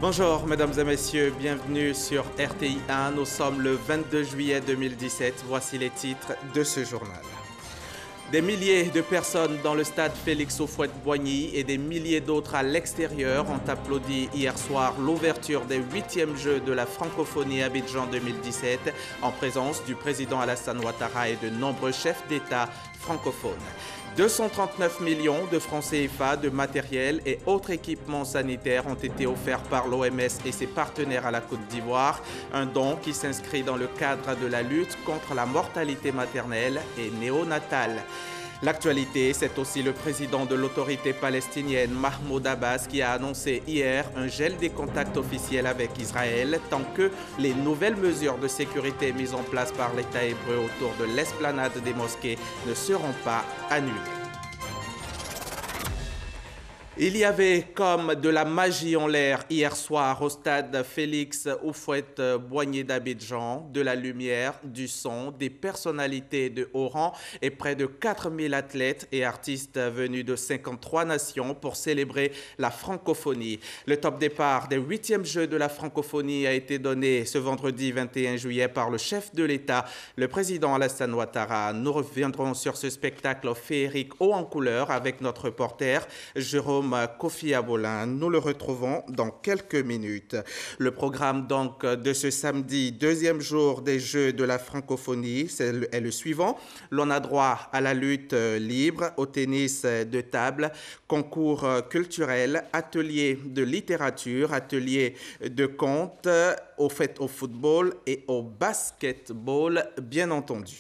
Bonjour mesdames et messieurs, bienvenue sur RTI 1. Nous sommes le 22 juillet 2017. Voici les titres de ce journal. Des milliers de personnes dans le stade Félix Houphouët-Boigny et des milliers d'autres à l'extérieur ont applaudi hier soir l'ouverture des 8e Jeux de la francophonie Abidjan 2017 en présence du président Alassane Ouattara et de nombreux chefs d'État francophones. 239 millions de francs CFA de matériel et autres équipements sanitaires ont été offerts par l'OMS et ses partenaires à la Côte d'Ivoire, un don qui s'inscrit dans le cadre de la lutte contre la mortalité maternelle et néonatale. L'actualité, c'est aussi le président de l'autorité palestinienne, Mahmoud Abbas, qui a annoncé hier un gel des contacts officiels avec Israël tant que les nouvelles mesures de sécurité mises en place par l'État hébreu autour de l'esplanade des mosquées ne seront pas annulées. Il y avait comme de la magie en l'air hier soir au stade Félix Houphouët-Boigny d'Abidjan, de la lumière, du son, des personnalités de haut rang et près de 4000 athlètes et artistes venus de 53 nations pour célébrer la francophonie. Le top départ des 8e Jeux de la francophonie a été donné ce vendredi 21 juillet par le chef de l'État, le président Alassane Ouattara. Nous reviendrons sur ce spectacle féerique haut en couleur avec notre reporter Jérôme Kofi Abolin. Nous le retrouvons dans quelques minutes. Le programme donc de ce samedi, deuxième jour des Jeux de la francophonie, est le suivant. L'on a droit à la lutte libre, au tennis de table, concours culturel, ateliers de littérature, ateliers de contes, au football et au basketball, bien entendu.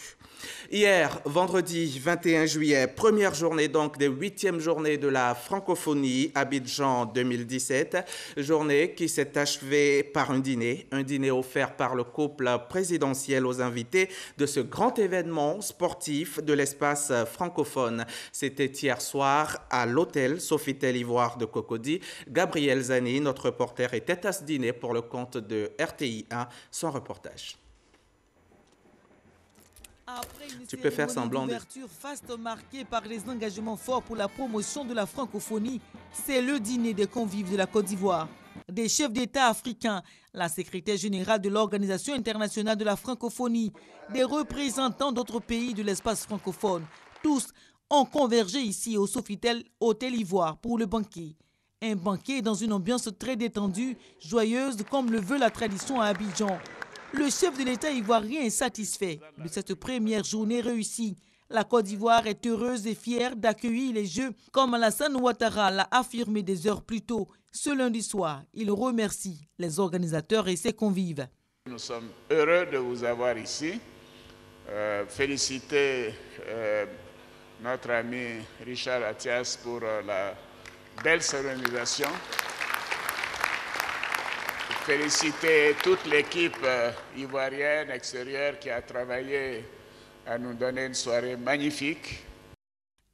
Hier, vendredi 21 juillet, première journée donc des 8e journées de la francophonie Abidjan 2017, journée qui s'est achevée par un dîner offert par le couple présidentiel aux invités de ce grand événement sportif de l'espace francophone. C'était hier soir à l'hôtel Sofitel Ivoire de Cocody. Gabriel Zani, notre reporter, était à ce dîner pour le compte de RTI 1, son reportage. Après une Tu peux faire cérémonie semblant d'ouverture faste marquée par les engagements forts pour la promotion de la francophonie, c'est le dîner des convives de la Côte d'Ivoire. Des chefs d'État africains, la secrétaire générale de l'Organisation internationale de la francophonie, des représentants d'autres pays de l'espace francophone, tous ont convergé ici au Sofitel Hôtel Ivoire pour le banquet. Un banquet dans une ambiance très détendue, joyeuse comme le veut la tradition à Abidjan. Le chef de l'État ivoirien est satisfait de cette première journée réussie. La Côte d'Ivoire est heureuse et fière d'accueillir les Jeux, comme Alassane Ouattara l'a affirmé des heures plus tôt. Ce lundi soir, il remercie les organisateurs et ses convives. Nous sommes heureux de vous avoir ici. Féliciter notre ami Richard Attias pour la belle sonorisation. Féliciter toute l'équipe ivoirienne extérieure qui a travaillé à nous donner une soirée magnifique.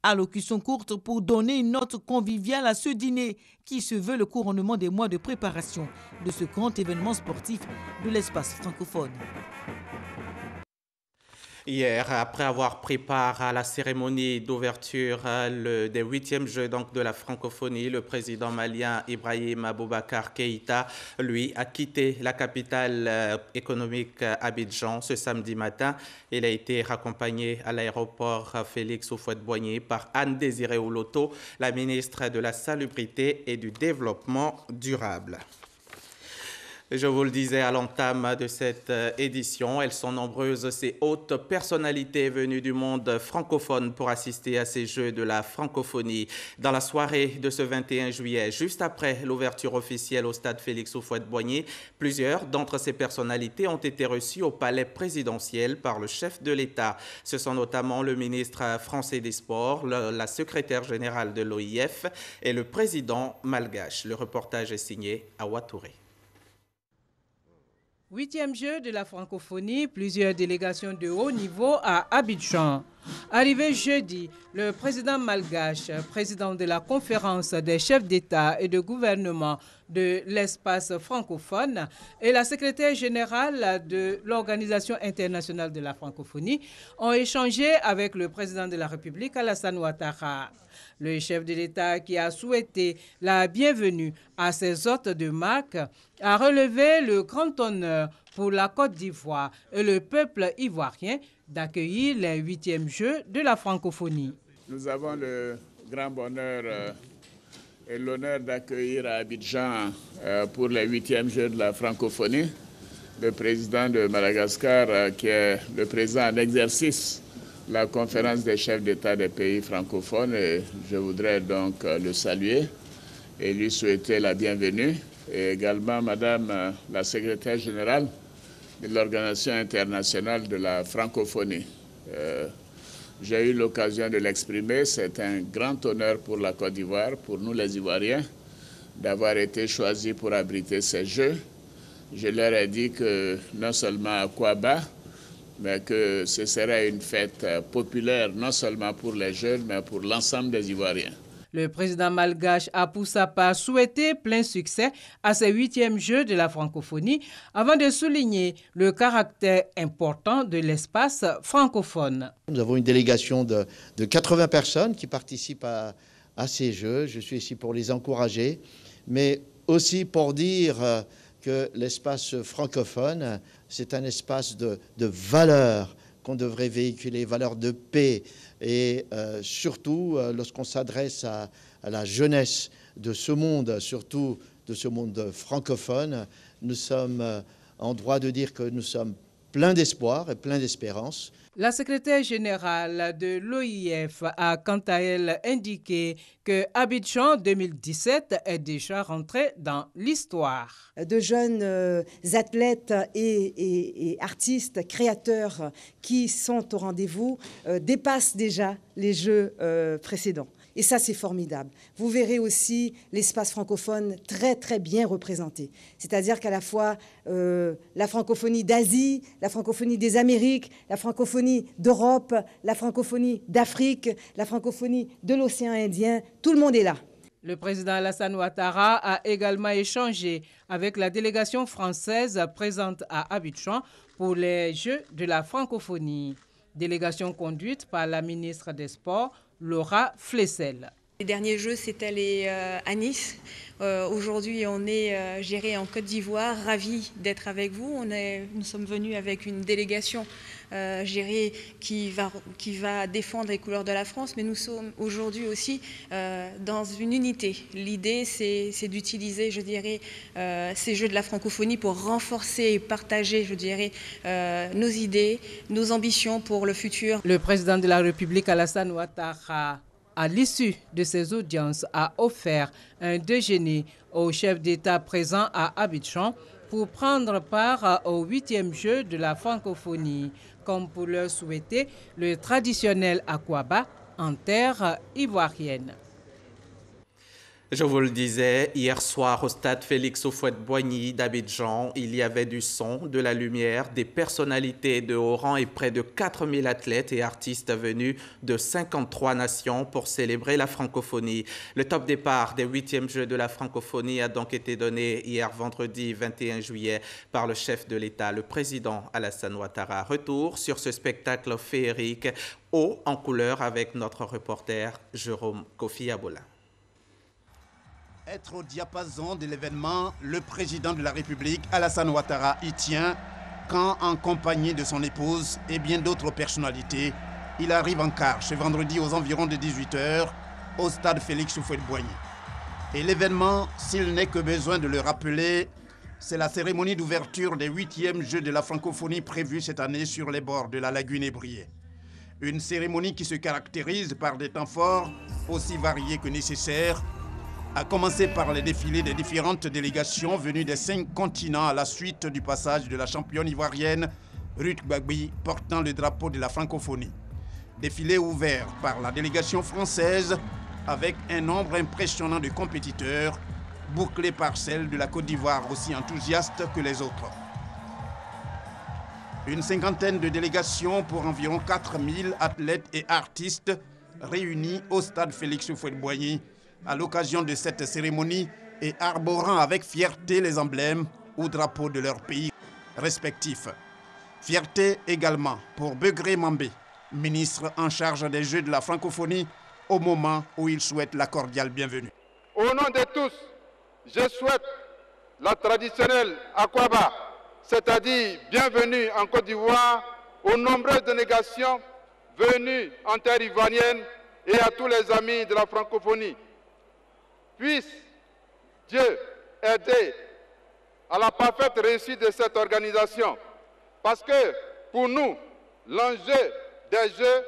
Allocution courte pour donner une note conviviale à ce dîner qui se veut le couronnement des mois de préparation de ce grand événement sportif de l'espace francophone. Hier, après avoir pris part à la cérémonie d'ouverture des 8e Jeux donc, de la francophonie, le président malien Ibrahim Boubacar Keïta, lui, a quitté la capitale économique Abidjan ce samedi matin. Il a été raccompagné à l'aéroport Félix Houphouët-Boigny par Anne-Désirée Oloto, la ministre de la Salubrité et du Développement durable. Je vous le disais à l'entame de cette édition, elles sont nombreuses, ces hautes personnalités venues du monde francophone pour assister à ces Jeux de la francophonie. Dans la soirée de ce 21 juillet, juste après l'ouverture officielle au stade Félix Houphouët-Boigny, plusieurs d'entre ces personnalités ont été reçues au palais présidentiel par le chef de l'État. Ce sont notamment le ministre français des Sports, la secrétaire générale de l'OIF et le président malgache. Le reportage est signé Awa Touré. 8e Jeu de la francophonie, plusieurs délégations de haut niveau à Abidjan. Arrivé jeudi, le président malgache, président de la conférence des chefs d'État et de gouvernement de l'espace francophone et la secrétaire générale de l'Organisation internationale de la francophonie ont échangé avec le président de la République, Alassane Ouattara. Le chef de l'État, qui a souhaité la bienvenue à ses hôtes de marque, a relevé le grand honneur pour la Côte d'Ivoire et le peuple ivoirien d'accueillir les 8e Jeux de la francophonie. Nous avons le grand bonheur et l'honneur d'accueillir à Abidjan pour les 8e Jeux de la francophonie le président de Madagascar, qui est le président en exercice de la conférence des chefs d'État des pays francophones. Et je voudrais donc le saluer et lui souhaiter la bienvenue. Et également Madame la secrétaire générale de l'Organisation internationale de la francophonie. J'ai eu l'occasion de l'exprimer. C'est un grand honneur pour la Côte d'Ivoire, pour nous les Ivoiriens, d'avoir été choisis pour abriter ces Jeux. Je leur ai dit que non seulement à Kouaba, mais que ce serait une fête populaire non seulement pour les jeunes, mais pour l'ensemble des Ivoiriens. Le président malgache a pour sa part souhaité plein succès à ces 8e Jeux de la francophonie avant de souligner le caractère important de l'espace francophone. Nous avons une délégation de 80 personnes qui participent à ces Jeux. Je suis ici pour les encourager, mais aussi pour dire que l'espace francophone, c'est un espace de valeurs qu'on devrait véhiculer, valeurs de paix. Et surtout, lorsqu'on s'adresse à la jeunesse de ce monde, surtout de ce monde francophone, nous sommes en droit de dire que nous sommes pleins d'espoir et pleins d'espérance. La secrétaire générale de l'OIF a quant à elle indiqué que Abidjan 2017 est déjà rentré dans l'histoire. De jeunes athlètes et artistes, créateurs qui sont au rendez-vous dépassent déjà les Jeux précédents. Et ça, c'est formidable. Vous verrez aussi l'espace francophone très, très bien représenté. C'est-à-dire qu'à la fois la francophonie d'Asie, la francophonie des Amériques, la francophonie d'Europe, la francophonie d'Afrique, la francophonie de l'océan Indien, tout le monde est là. Le président Alassane Ouattara a également échangé avec la délégation française présente à Abidjan pour les Jeux de la francophonie. Délégation conduite par la ministre des Sports, Laura Flessel. Les derniers Jeux, c'était à Nice. Aujourd'hui, on est géré en Côte d'Ivoire. Ravis d'être avec vous. Nous sommes venus avec une délégation gérée qui va défendre les couleurs de la France, mais nous sommes aujourd'hui aussi dans une unité. L'idée, c'est d'utiliser, je dirais, ces Jeux de la francophonie pour renforcer et partager, je dirais, nos idées, nos ambitions pour le futur. Le président de la République, Alassane Ouattara, à l'issue de ces audiences, a offert un déjeuner aux chefs d'État présents à Abidjan pour prendre part aux 8e Jeux de la francophonie, comme pour leur souhaiter le traditionnel Akouaba en terre ivoirienne. Je vous le disais, hier soir au stade Félix Houphouët-Boigny d'Abidjan, il y avait du son, de la lumière, des personnalités de haut rang et près de 4000 athlètes et artistes venus de 53 nations pour célébrer la francophonie. Le top départ des 8e Jeux de la francophonie a donc été donné hier vendredi 21 juillet par le chef de l'État, le président Alassane Ouattara. Retour sur ce spectacle féerique haut en couleur avec notre reporter Jérôme Kofi Abola. Être au diapason de l'événement, le président de la République, Alassane Ouattara, y tient quand, en compagnie de son épouse et bien d'autres personnalités, il arrive en car ce vendredi aux environs de 18 h au stade Félix Houphouët-Boigny. Et l'événement, s'il n'est que besoin de le rappeler, c'est la cérémonie d'ouverture des 8e Jeux de la francophonie prévue cette année sur les bords de la lagune Ébriée. Une cérémonie qui se caractérise par des temps forts aussi variés que nécessaires, à commencer par les défilés des différentes délégations venues des 5 continents à la suite du passage de la championne ivoirienne Ruth Gbagbi portant le drapeau de la francophonie. Défilé ouvert par la délégation française avec un nombre impressionnant de compétiteurs, bouclé par celle de la Côte d'Ivoire aussi enthousiaste que les autres. Une cinquantaine de délégations pour environ 4000 athlètes et artistes réunis au stade Félix Houphouët-Boigny à l'occasion de cette cérémonie et arborant avec fierté les emblèmes ou drapeaux de leur pays respectifs. Fierté également pour Begré Mambé, ministre en charge des Jeux de la francophonie, au moment où il souhaite la cordiale bienvenue. Au nom de tous, je souhaite la traditionnelle Akwaba, c'est-à-dire bienvenue en Côte d'Ivoire, aux nombreuses délégations venues en terre ivoirienne et à tous les amis de la francophonie. Puisse Dieu aider à la parfaite réussite de cette organisation, parce que pour nous, l'enjeu des Jeux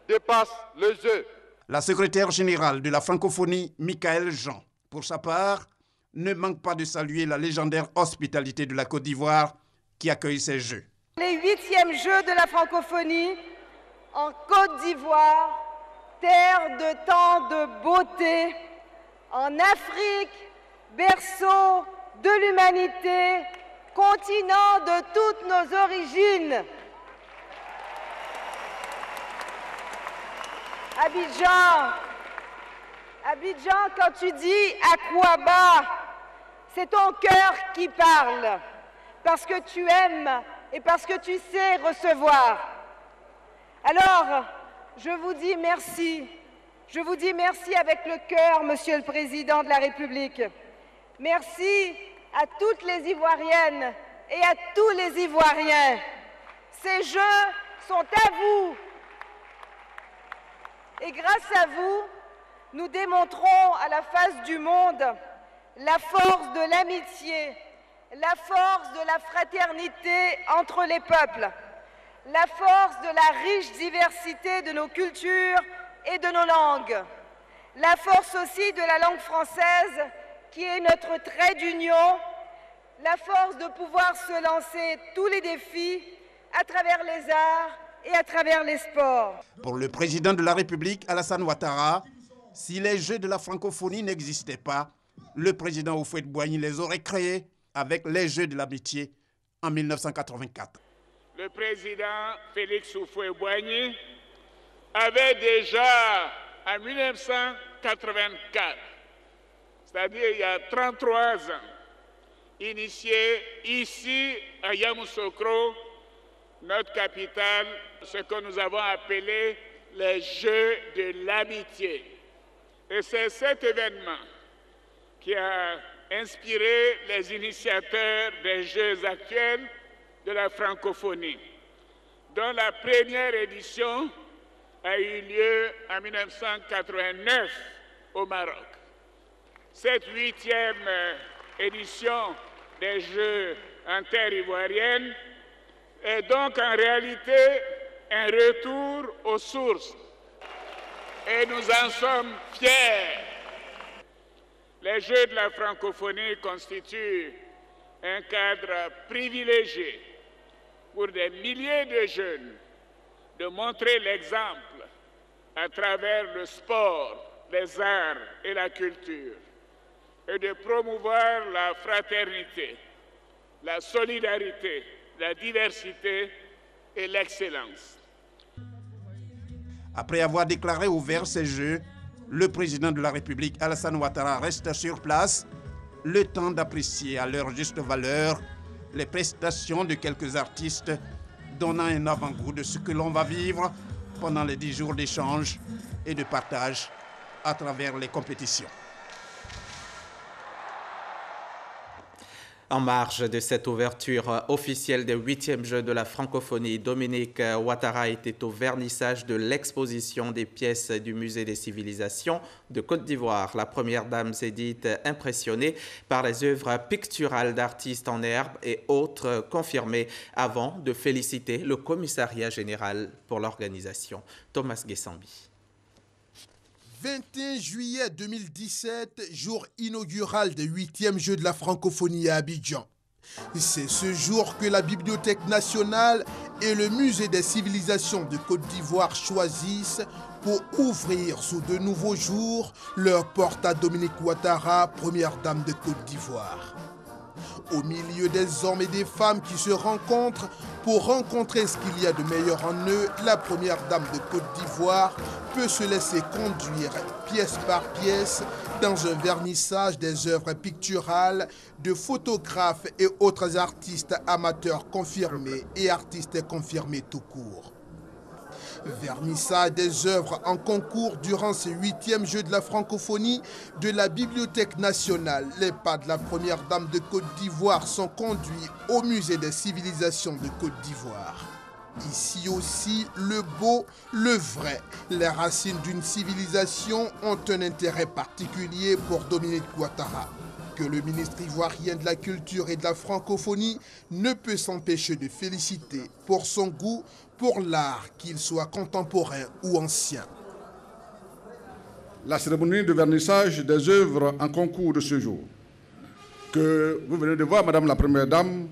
dépasse le jeu. La secrétaire générale de la francophonie, Michael Jean, pour sa part, ne manque pas de saluer la légendaire hospitalité de la Côte d'Ivoire qui accueille ces Jeux. Les 8e Jeux de la francophonie en Côte d'Ivoire, terre de tant de beauté, en Afrique, berceau de l'humanité, continent de toutes nos origines. Abidjan, quand tu dis Akwaba, c'est ton cœur qui parle, parce que tu aimes et parce que tu sais recevoir. Alors, je vous dis merci. Je vous dis merci avec le cœur, Monsieur le Président de la République. Merci à toutes les Ivoiriennes et à tous les Ivoiriens. Ces Jeux sont à vous. Et grâce à vous, nous démontrons à la face du monde la force de l'amitié, la force de la fraternité entre les peuples, la force de la riche diversité de nos cultures et de nos langues, la force aussi de la langue française qui est notre trait d'union, la force de pouvoir se lancer tous les défis à travers les arts et à travers les sports. Pour le président de la République, Alassane Ouattara, si les Jeux de la francophonie n'existaient pas, le président Houphouët-Boigny les aurait créés avec les Jeux de l'amitié en 1984. Le président Félix Houphouët-Boigny avait déjà, en 1984, c'est-à-dire il y a 33 ans, initié ici à Yamoussoukro, notre capitale, ce que nous avons appelé les Jeux de l'amitié. Et c'est cet événement qui a inspiré les initiateurs des Jeux actuels de la francophonie, dont la première édition a eu lieu en 1989 au Maroc. Cette 8e édition des Jeux en terre ivoirienne est donc en réalité un retour aux sources. Et nous en sommes fiers. Les Jeux de la francophonie constituent un cadre privilégié pour des milliers de jeunes de montrer l'exemple à travers le sport, les arts et la culture, et de promouvoir la fraternité, la solidarité, la diversité et l'excellence. Après avoir déclaré ouvert ces Jeux, le président de la République, Alassane Ouattara, reste sur place, le temps d'apprécier à leur juste valeur les prestations de quelques artistes, donnant un avant-goût de ce que l'on va vivre pendant les 10 jours d'échange et de partage à travers les compétitions. En marge de cette ouverture officielle des 8e Jeux de la francophonie, Dominique Ouattara était au vernissage de l'exposition des pièces du Musée des civilisations de Côte d'Ivoire. La première dame s'est dite impressionnée par les œuvres picturales d'artistes en herbe et autres confirmées avant de féliciter le commissariat général pour l'organisation. Thomas Guessambi. 21 juillet 2017, jour inaugural des 8e Jeux de la francophonie à Abidjan. C'est ce jour que la Bibliothèque nationale et le Musée des civilisations de Côte d'Ivoire choisissent pour ouvrir sous de nouveaux jours leur porte à Dominique Ouattara, première dame de Côte d'Ivoire. Au milieu des hommes et des femmes qui se rencontrent pour rencontrer ce qu'il y a de meilleur en eux, la première dame de Côte d'Ivoire peut se laisser conduire pièce par pièce dans un vernissage des œuvres picturales de photographes et autres artistes amateurs confirmés et artistes confirmés tout court. Vernissage des œuvres en concours durant ce 8e jeu de la francophonie de la Bibliothèque nationale. Les pas de la première dame de Côte d'Ivoire sont conduits au musée des civilisations de Côte d'Ivoire. Ici aussi, le beau, le vrai. Les racines d'une civilisation ont un intérêt particulier pour Dominique Ouattara, que le ministre ivoirien de la Culture et de la Francophonie ne peut s'empêcher de féliciter pour son goût pour l'art, qu'il soit contemporain ou ancien. La cérémonie de vernissage des œuvres en concours de ce jour, que vous venez de voir, Madame la Première Dame,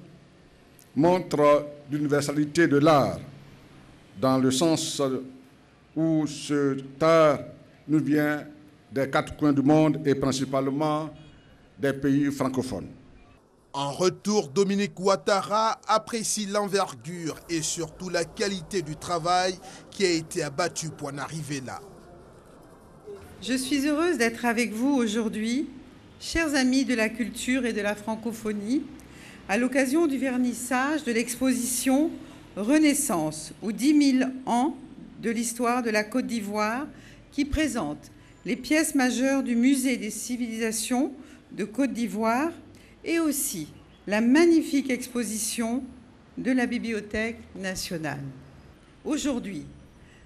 montre l'universalité de l'art, dans le sens où ce art nous vient des 4 coins du monde et principalement des pays francophones. En retour, Dominique Ouattara apprécie l'envergure et surtout la qualité du travail qui a été abattu pour en arriver là. Je suis heureuse d'être avec vous aujourd'hui, chers amis de la culture et de la francophonie, à l'occasion du vernissage de l'exposition Renaissance, ou 10 000 ans de l'histoire de la Côte d'Ivoire, qui présente les pièces majeures du Musée des civilisations de Côte d'Ivoire et aussi la magnifique exposition de la Bibliothèque nationale. Aujourd'hui,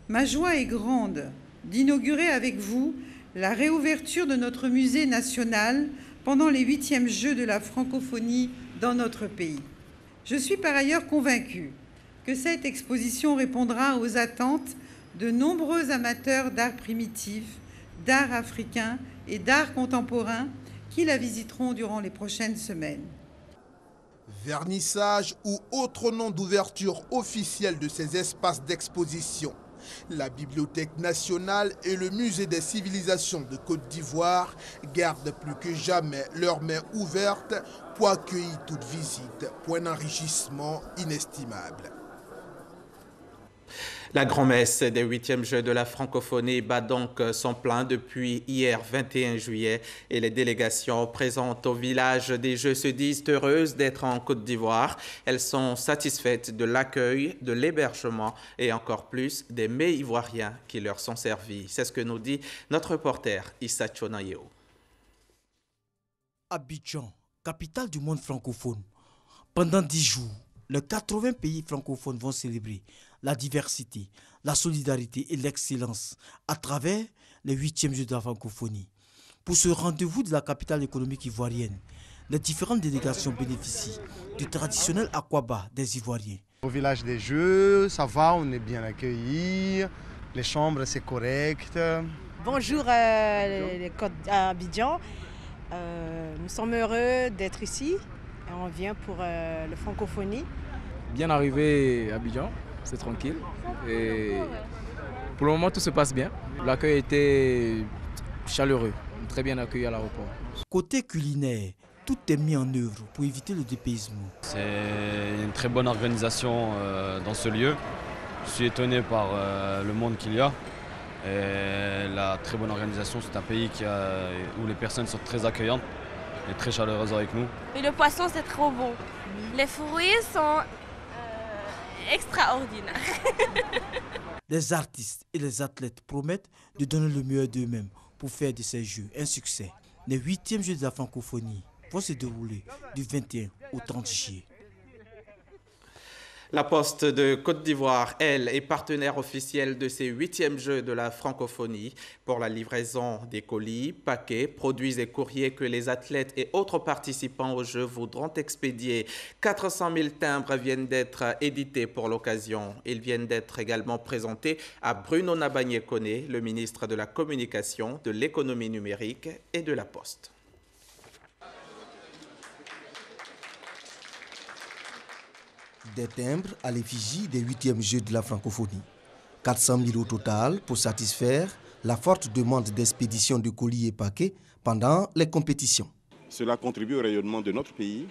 ma joie est grande d'inaugurer avec vous la réouverture de notre musée national pendant les 8e Jeux de la francophonie dans notre pays. Je suis par ailleurs convaincue que cette exposition répondra aux attentes de nombreux amateurs d'art primitif, d'art africain et d'art contemporain qui la visiteront durant les prochaines semaines. Vernissage ou autre nom d'ouverture officielle de ces espaces d'exposition. La Bibliothèque nationale et le Musée des civilisations de Côte d'Ivoire gardent plus que jamais leurs mains ouvertes pour accueillir toute visite, pour un enrichissement inestimable. La grand-messe des 8e Jeux de la francophonie bat donc son plein depuis hier 21 juillet et les délégations présentes au village des Jeux se disent heureuses d'être en Côte d'Ivoire. Elles sont satisfaites de l'accueil, de l'hébergement et encore plus des mets ivoiriens qui leur sont servis. C'est ce que nous dit notre reporter Issa Chonayeo. Abidjan, capitale du monde francophone. Pendant 10 jours, les 80 pays francophones vont célébrer la diversité, la solidarité et l'excellence à travers les 8e Jeux de la francophonie. Pour ce rendez-vous de la capitale économique ivoirienne, les différentes délégations bénéficient du traditionnel Akwaba des Ivoiriens. Au village des Jeux, ça va, on est bien accueillis, les chambres c'est correct. Bonjour à Abidjan, nous sommes heureux d'être ici. On vient pour la francophonie. Bien arrivé à Abidjan, c'est tranquille. Et pour le moment, tout se passe bien. L'accueil était chaleureux, très bien accueilli à l'aéroport. Côté culinaire, tout est mis en œuvre pour éviter le dépaysement. C'est une très bonne organisation dans ce lieu. Je suis étonné par le monde qu'il y a. Et la très bonne organisation, c'est un pays où les personnes sont très accueillantes et très chaleureuses avec nous. Et le poisson, c'est trop bon. Les fruits sont extraordinaires. Les artistes et les athlètes promettent de donner le meilleur d'eux-mêmes pour faire de ces Jeux un succès. Les 8e Jeux de la francophonie vont se dérouler du 21 au 30 juillet. La Poste de Côte d'Ivoire, elle, est partenaire officielle de ces 8e Jeux de la francophonie pour la livraison des colis, paquets, produits et courriers que les athlètes et autres participants aux Jeux voudront expédier. 400 000 timbres viennent d'être édités pour l'occasion. Ils viennent d'être également présentés à Bruno Nabagné-Koné, le ministre de la Communication, de l'Économie numérique et de la Poste. Des timbres à l'effigie des 8e Jeux de la francophonie. 400 000 au total pour satisfaire la forte demande d'expédition de colis et paquets pendant les compétitions. Cela contribue au rayonnement de notre pays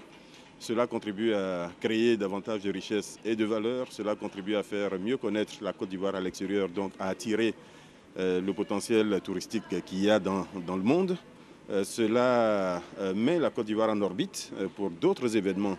Cela contribue à créer davantage de richesses et de valeurs. Cela contribue à faire mieux connaître la Côte d'Ivoire à l'extérieur, donc à attirer le potentiel touristique qu'il y a dans le monde. Cela met la Côte d'Ivoire en orbite pour d'autres événements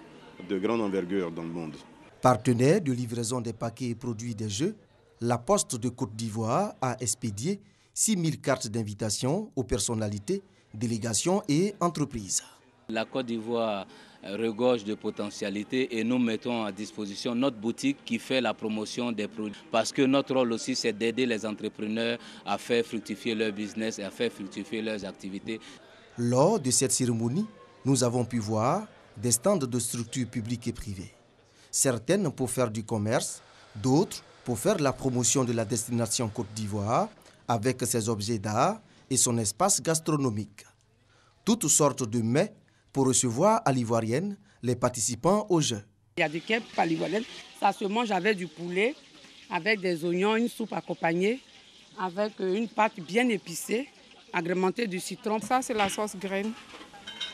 de grande envergure dans le monde. Partenaire de livraison des paquets et produits des Jeux, la Poste de Côte d'Ivoire a expédié 6 000 cartes d'invitation aux personnalités, délégations et entreprises. La Côte d'Ivoire regorge de potentialités et nous mettons à disposition notre boutique qui fait la promotion des produits. Parce que notre rôle aussi, c'est d'aider les entrepreneurs à faire fructifier leur business et à faire fructifier leurs activités. Lors de cette cérémonie, nous avons pu voir des stands de structures publiques et privées. Certaines pour faire du commerce, d'autres pour faire la promotion de la destination Côte d'Ivoire avec ses objets d'art et son espace gastronomique. Toutes sortes de mets pour recevoir à l'ivoirienne les participants aux Jeux. Il y a du keb à l'ivoirienne, ça se mange avec du poulet, avec des oignons, une soupe accompagnée, avec une pâte bien épicée, agrémentée du citron. Ça, c'est la sauce graine,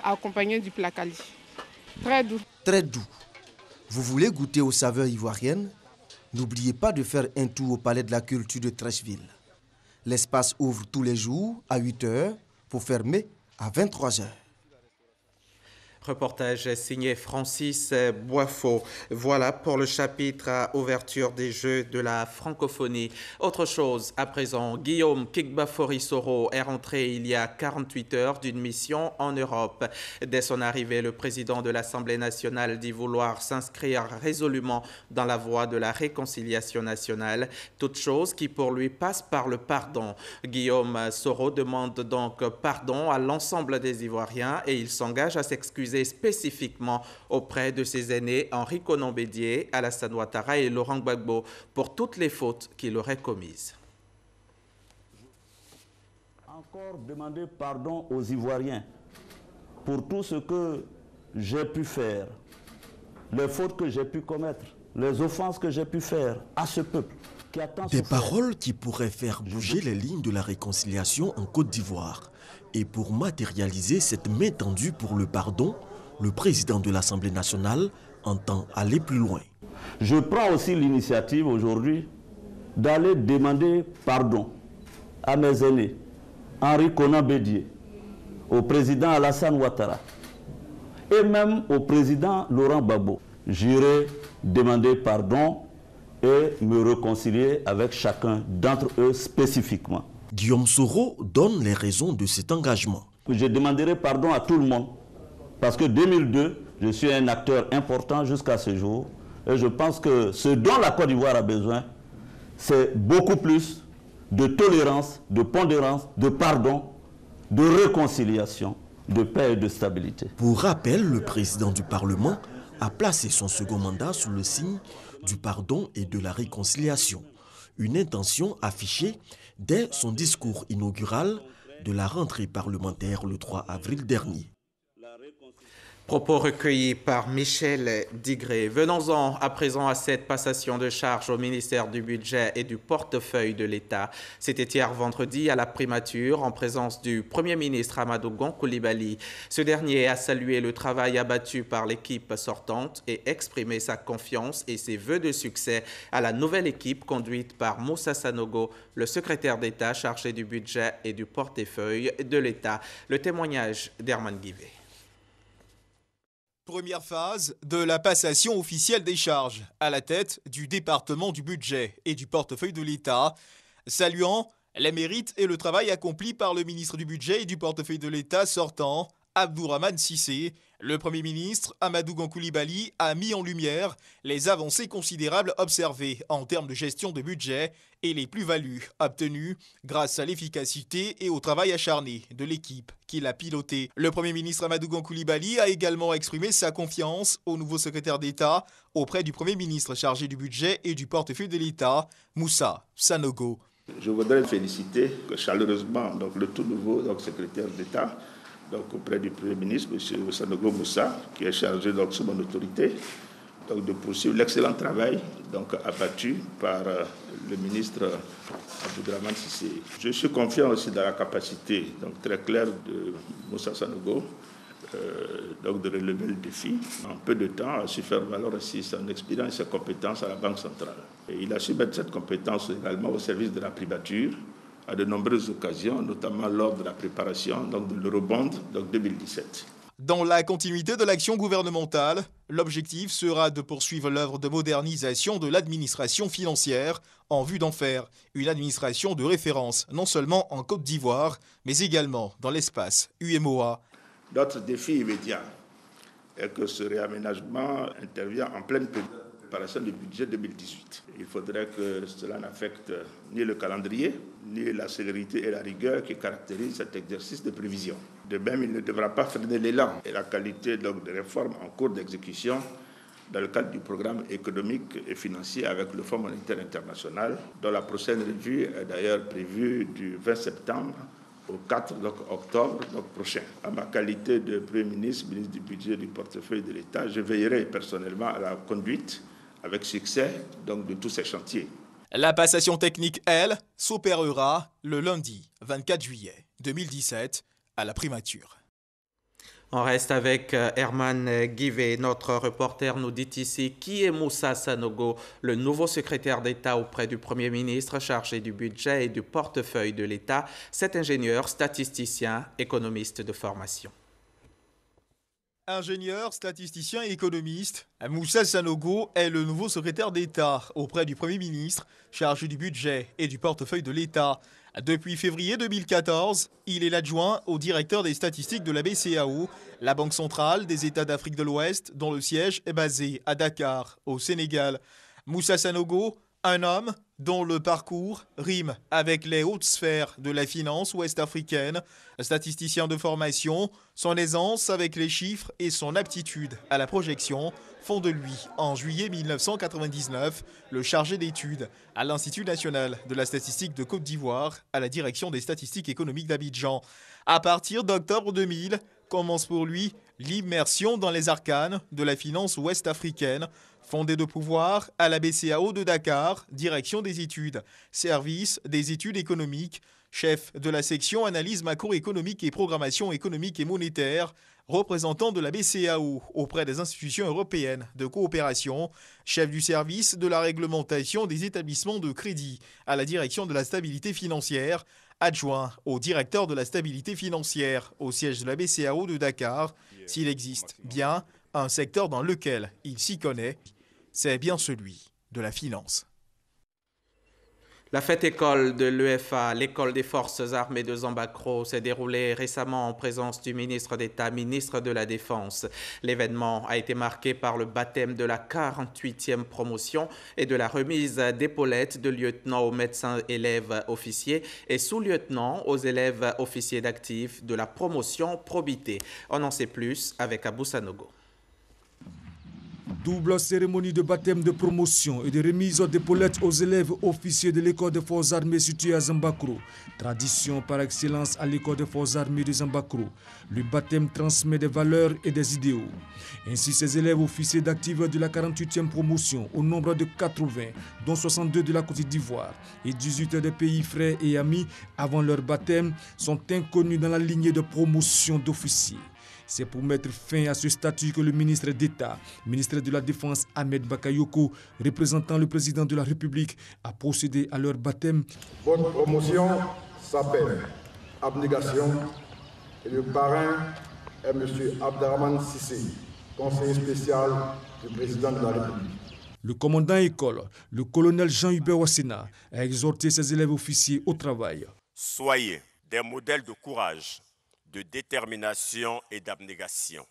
accompagnée du placali. Très doux. Très doux. Vous voulez goûter aux saveurs ivoiriennes? N'oubliez pas de faire un tour au Palais de la Culture de Treichville. L'espace ouvre tous les jours à 8 h pour fermer à 23 h. Reportage signé Francis Boiffaut. Voilà pour le chapitre à ouverture des Jeux de la francophonie. Autre chose, à présent, Guillaume Kikbafori-Soro est rentré il y a 48 heures d'une mission en Europe. Dès son arrivée, le président de l'Assemblée nationale dit vouloir s'inscrire résolument dans la voie de la réconciliation nationale, toute chose qui pour lui passe par le pardon. Guillaume Soro demande donc pardon à l'ensemble des Ivoiriens et il s'engage à s'excuser spécifiquement auprès de ses aînés Henri Konan Bédié, Alassane Ouattara et Laurent Gbagbo pour toutes les fautes qu'il aurait commises. Encore demander pardon aux Ivoiriens pour tout ce que j'ai pu faire, les fautes que j'ai pu commettre, les offenses que j'ai pu faire à ce peuple qui attend des paroles qui pourraient faire bouger les lignes de la réconciliation en Côte d'Ivoire. Et pour matérialiser cette main tendue pour le pardon, le président de l'Assemblée nationale entend aller plus loin. Je prends aussi l'initiative aujourd'hui d'aller demander pardon à mes aînés, Henri Konan Bédié, au président Alassane Ouattara et même au président Laurent Gbagbo. J'irai demander pardon et me réconcilier avec chacun d'entre eux spécifiquement. Guillaume Soro donne les raisons de cet engagement. Je demanderai pardon à tout le monde parce que 2002, je suis un acteur important jusqu'à ce jour et je pense que ce dont la Côte d'Ivoire a besoin, c'est beaucoup plus de tolérance, de pondérance, de pardon, de réconciliation, de paix et de stabilité. Pour rappel, le président du Parlement a placé son second mandat sous le signe du pardon et de la réconciliation. Une intention affichée dès son discours inaugural de la rentrée parlementaire le 3 avril dernier. Propos recueillis par Michel Digré. Venons-en à présent à cette passation de charges au ministère du Budget et du portefeuille de l'État. C'était hier vendredi à la primature en présence du Premier ministre Amadou Gon Coulibaly. Ce dernier a salué le travail abattu par l'équipe sortante et exprimé sa confiance et ses vœux de succès à la nouvelle équipe conduite par Moussa Sanogo, le secrétaire d'État chargé du budget et du portefeuille de l'État. Le témoignage d'Herman Guivet. Première phase de la passation officielle des charges à la tête du département du budget et du portefeuille de l'État, saluant les mérites et le travail accompli par le ministre du budget et du portefeuille de l'État sortant, Abdourahmane Cissé. Le Premier ministre Amadou Gon Coulibaly a mis en lumière les avancées considérables observées en termes de gestion de budget et les plus-values obtenues grâce à l'efficacité et au travail acharné de l'équipe qui l'a piloté. Le Premier ministre Amadou Gon Coulibaly a également exprimé sa confiance au nouveau secrétaire d'État auprès du Premier ministre chargé du budget et du portefeuille de l'État, Moussa Sanogo. Je voudrais féliciter chaleureusement le tout nouveau secrétaire d'État auprès du Premier ministre, M. Sanogo Moussa, qui est chargé sous mon autorité, de poursuivre l'excellent travail abattu par le ministre Abdourahmane Cissé. Je suis confiant aussi dans la capacité très claire de Moussa Sanogo donc de relever le défi. En peu de temps, a su faire valoir aussi son expérience et ses compétences à la Banque centrale. Et il a su mettre cette compétence également au service de la primature à de nombreuses occasions, notamment lors de la préparation donc, de l'Eurobond 2017. Dans la continuité de l'action gouvernementale, l'objectif sera de poursuivre l'œuvre de modernisation de l'administration financière en vue d'en faire une administration de référence, non seulement en Côte d'Ivoire, mais également dans l'espace UEMOA. Notre défi immédiat est que ce réaménagement intervient en pleine préparation du budget 2018. Il faudrait que cela n'affecte ni le calendrier, ni la célérité et la rigueur qui caractérisent cet exercice de prévision. De même, il ne devra pas freiner l'élan et la qualité donc, des réformes en cours d'exécution dans le cadre du programme économique et financier avec le Fonds monétaire international, dont la prochaine revue est d'ailleurs prévue du 20 septembre au 4 octobre prochain. À ma qualité de Premier ministre, ministre du Budget et du portefeuille de l'État, je veillerai personnellement à la conduite avec succès donc, de tous ces chantiers. La passation technique, elle, s'opérera le lundi 24 juillet 2017 à la primature. On reste avec Herman Guivet. Notre reporter nous dit ici qui est Moussa Sanogo, le nouveau secrétaire d'État auprès du Premier ministre chargé du budget et du portefeuille de l'État. Cet ingénieur, statisticien, économiste de formation. Ingénieur, statisticien et économiste, Moussa Sanogo est le nouveau secrétaire d'État auprès du Premier ministre chargé du budget et du portefeuille de l'État. Depuis février 2014, il est l'adjoint au directeur des statistiques de la BCEAO, la Banque centrale des États d'Afrique de l'Ouest, dont le siège est basé à Dakar, au Sénégal. Moussa Sanogo, un homme dont le parcours rime avec les hautes sphères de la finance ouest-africaine, statisticien de formation, son aisance avec les chiffres et son aptitude à la projection font de lui, en juillet 1999, le chargé d'études à l'Institut national de la statistique de Côte d'Ivoire, à la direction des statistiques économiques d'Abidjan. À partir d'octobre 2000, commence pour lui l'immersion dans les arcanes de la finance ouest-africaine, fondée de pouvoir à la BCEAO de Dakar, direction des études, service des études économiques, chef de la section analyse macroéconomique et programmation économique et monétaire, représentant de la BCEAO auprès des institutions européennes de coopération, chef du service de la réglementation des établissements de crédit à la direction de la stabilité financière, adjoint au directeur de la stabilité financière au siège de la BCEAO de Dakar. S'il existe bien un secteur dans lequel il s'y connaît, c'est bien celui de la finance. La fête école de l'UEFA, l'école des forces armées de Zambakro, s'est déroulée récemment en présence du ministre d'État, ministre de la Défense. L'événement a été marqué par le baptême de la 48e promotion et de la remise d'épaulettes de lieutenants aux médecins élèves officiers et sous-lieutenants aux élèves officiers d'actifs de la promotion probité. On en sait plus avec Abou Sanogo. Double cérémonie de baptême de promotion et de remise d'épaulettes aux élèves officiers de l'école des forces armées située à Zambakro. Tradition par excellence à l'école des forces armées de Zambakro. Le baptême transmet des valeurs et des idéaux. Ainsi, ces élèves officiers d'actifs de la 48e promotion, au nombre de 80, dont 62 de la Côte d'Ivoire et 18 des pays frères et amis avant leur baptême, sont inconnus dans la lignée de promotion d'officiers. C'est pour mettre fin à ce statut que le ministre d'État, ministre de la Défense Ahmed Bakayoko, représentant le président de la République, a procédé à leur baptême. Votre promotion s'appelle Abnégation et le parrain est M. Abderrahmane Sissé, conseiller spécial du président de la République. Le commandant école, le colonel Jean-Hubert Wassena, a exhorté ses élèves officiers au travail. Soyez des modèles de courage, de détermination et d'abnégation.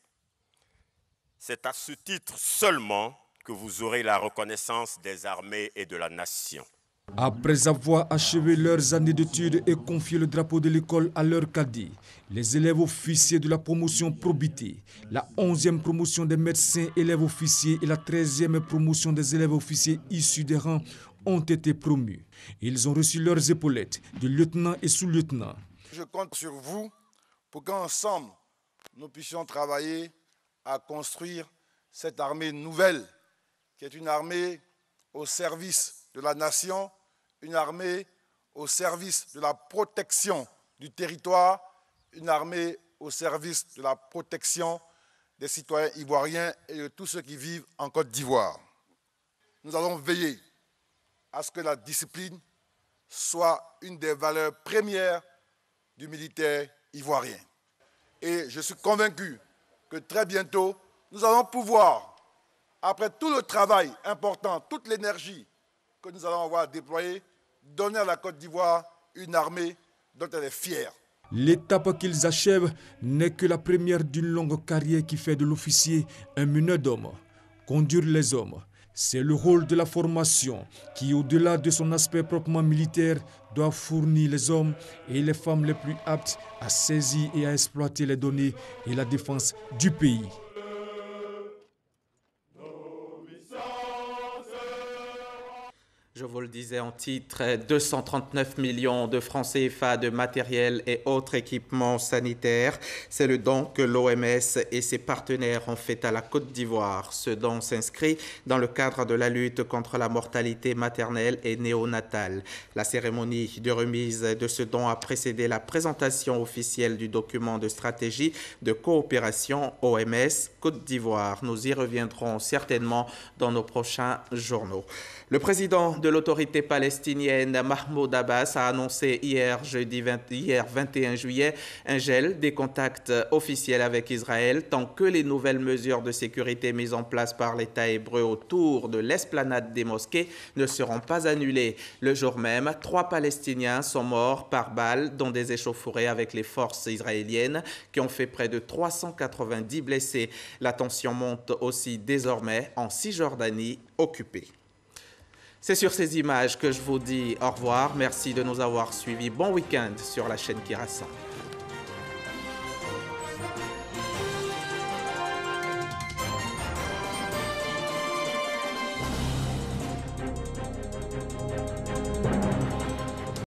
C'est à ce titre seulement que vous aurez la reconnaissance des armées et de la nation. Après avoir achevé leurs années d'études et confié le drapeau de l'école à leurs cadets, les élèves officiers de la promotion probité, la 11e promotion des médecins élèves officiers et la 13e promotion des élèves officiers issus des rangs ont été promus. Ils ont reçu leurs épaulettes de lieutenant et sous-lieutenant. Je compte sur vous pour qu'ensemble, nous puissions travailler à construire cette armée nouvelle, qui est une armée au service de la nation, une armée au service de la protection du territoire, une armée au service de la protection des citoyens ivoiriens et de tous ceux qui vivent en Côte d'Ivoire. Nous allons veiller à ce que la discipline soit une des valeurs premières du militaire ivoirien. Et je suis convaincu que très bientôt, nous allons pouvoir, après tout le travail important, toute l'énergie que nous allons avoir déployée, donner à la Côte d'Ivoire une armée dont elle est fière. L'étape qu'ils achèvent n'est que la première d'une longue carrière qui fait de l'officier un meneur d'hommes. Conduire les hommes, c'est le rôle de la formation qui, au-delà de son aspect proprement militaire, doit fournir les hommes et les femmes les plus aptes à saisir et à exploiter les données et la défense du pays. Je vous le disais en titre, 239 millions de francs CFA de matériel et autres équipements sanitaires. C'est le don que l'OMS et ses partenaires ont fait à la Côte d'Ivoire. Ce don s'inscrit dans le cadre de la lutte contre la mortalité maternelle et néonatale. La cérémonie de remise de ce don a précédé la présentation officielle du document de stratégie de coopération OMS Côte d'Ivoire. Nous y reviendrons certainement dans nos prochains journaux. Le président de l'autorité palestinienne, Mahmoud Abbas, a annoncé hier 21 juillet, un gel des contacts officiels avec Israël tant que les nouvelles mesures de sécurité mises en place par l'État hébreu autour de l'esplanade des mosquées ne seront pas annulées. Le jour même, 3 Palestiniens sont morts par balles dans des échauffourées avec les forces israéliennes qui ont fait près de 390 blessés. La tension monte aussi désormais en Cisjordanie occupée. C'est sur ces images que je vous dis au revoir. Merci de nous avoir suivis. Bon week-end sur la chaîne qui rassemble.